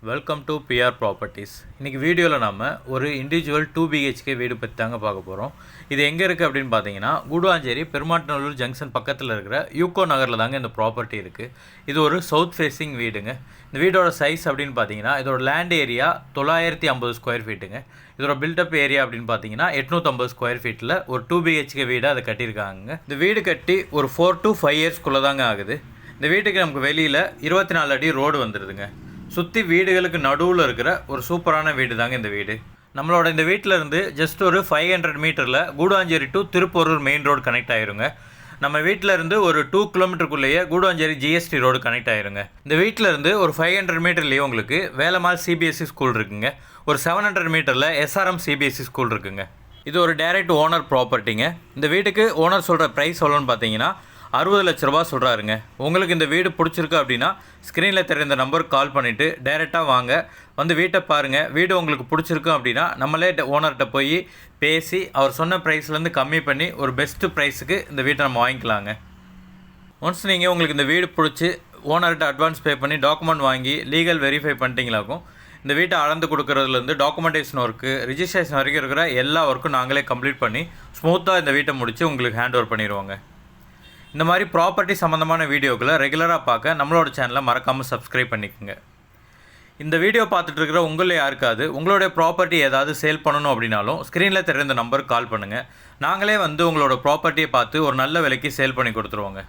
Welcome to PR properties. இன்றைக்கி வீடியோவில் நம்ம ஒரு இண்டிவிஜுவல் 2 BHK வீடு பற்றி தாங்க பார்க்க போகிறோம். இது எங்கே இருக்குது அப்படின்னு பார்த்தீங்கன்னா, கூடுவாஞ்சேரி பெருமாட்டநல்லூர் ஜங்ஷன் பக்கத்தில் இருக்கிற யூகோ நகரில் தாங்க இந்த ப்ராப்பர்ட்டி இருக்குது. இது ஒரு சவுத் ஃபேஸிங் வீடுங்க. இந்த வீடோட சைஸ் அப்படின்னு பார்த்தீங்கன்னா, இதோட லேண்ட் ஏரியா 950 ஸ்கொயர் ஃபீட்டுங்க. இதோட பில்டப் ஏரியா அப்படின்னு பார்த்தீங்கன்னா 850 ஸ்கொயர் ஃபீட்டில் ஒரு 2 BHK வீடாக அதை கட்டியிருக்காங்க. இந்த வீடு கட்டி ஒரு 4 to 5 இயர்ஸ்க்குள்ளே தாங்க ஆகுது. இந்த வீட்டுக்கு நமக்கு வெளியில் 24 அடி ரோடு வந்துடுதுங்க. சுற்றி வீடுகளுக்கு நடுவில் இருக்கிற ஒரு சூப்பரான வீடு தாங்க இந்த வீடு. நம்மளோட இந்த வீட்டில் இருந்து ஜஸ்ட் ஒரு 500 மீட்டரில் Guduvanchery to Thiruporur main road connect ஆயிருங்க. நம்ம வீட்டில் இருந்து ஒரு 2 கிலோமீட்டருக்குள்ளேயே கூடுவாஞ்சேரி GST ரோடு கனெக்ட் ஆயிருங்க. இந்த வீட்டில் இருந்து ஒரு 500 மீட்டர்லேயே உங்களுக்கு வேலம்மாள் CBSE ஸ்கூல் இருக்குங்க. ஒரு 700 மீட்டரில் SRM CBSE ஸ்கூல் இருக்குங்க. இது ஒரு டைரக்ட் ஓனர் ப்ராப்பர்ட்டிங்க. இந்த வீட்டுக்கு ஓனர் சொல்கிற ப்ரைஸ் எவ்வளோன்னு பார்த்தீங்கன்னா 60 லட்ச ரூபா சொல்கிறாருங்க. உங்களுக்கு இந்த வீடு பிடிச்சிருக்கு அப்படின்னா ஸ்க்ரீனில் தெரிந்த நம்பருக்கு கால் பண்ணிவிட்டு டைரெக்டாக வாங்க, வந்து வீட்டை பாருங்கள். வீடு உங்களுக்கு பிடிச்சிருக்கு அப்படின்னா நம்மளே ஓனர்கிட்ட போய் பேசி அவர் சொன்ன ப்ரைஸ்லேருந்து கம்மி பண்ணி ஒரு பெஸ்ட்டு ப்ரைஸுக்கு இந்த வீட்டை நம்ம வாங்கிக்கலாங்க. ஒன்ஸ் நீங்கள் உங்களுக்கு இந்த வீடு பிடிச்சி ஓனர்கிட்ட அட்வான்ஸ் பே பண்ணி டாக்குமெண்ட் வாங்கி லீகல் வெரிஃபை பண்ணிட்டீங்களாக்கும், இந்த வீட்டை அளந்து கொடுக்குறதுலேருந்து டாக்குமெண்டேஷன் ஒர்க்கு, ரிஜிஸ்ட்ரேஷன் வரைக்கும் இருக்கிற எல்லா ஒர்க்கும் நாங்களே கம்ப்ளீட் பண்ணி ஸ்மூத்தாக இந்த வீட்டை முடித்து உங்களுக்கு ஹேண்ட் ஓவர் பண்ணிடுவோங்க. இந்த மாதிரி ப்ராப்பர்ட்டி சம்மந்தமான வீடியோக்களை ரெகுலராக பார்க்க நம்மளோட சேனலை மறக்காமல் சப்ஸ்கிரைப் பண்ணிக்கோங்க. இந்த வீடியோ பார்த்துட்டு இருக்கிற உங்களில் யாருக்காவது உங்களுடைய ப்ராப்பர்ட்டி ஏதாவது சேல் பண்ணணும் அப்படின்னாலும் ஸ்க்ரீனில் தெரிந்த நம்பருக்கு கால் பண்ணுங்கள். நாங்களே வந்து உங்களோட ப்ராப்பர்ட்டியை பார்த்து ஒரு நல்ல விலைக்கு சேல் பண்ணி கொடுத்துருவோங்க.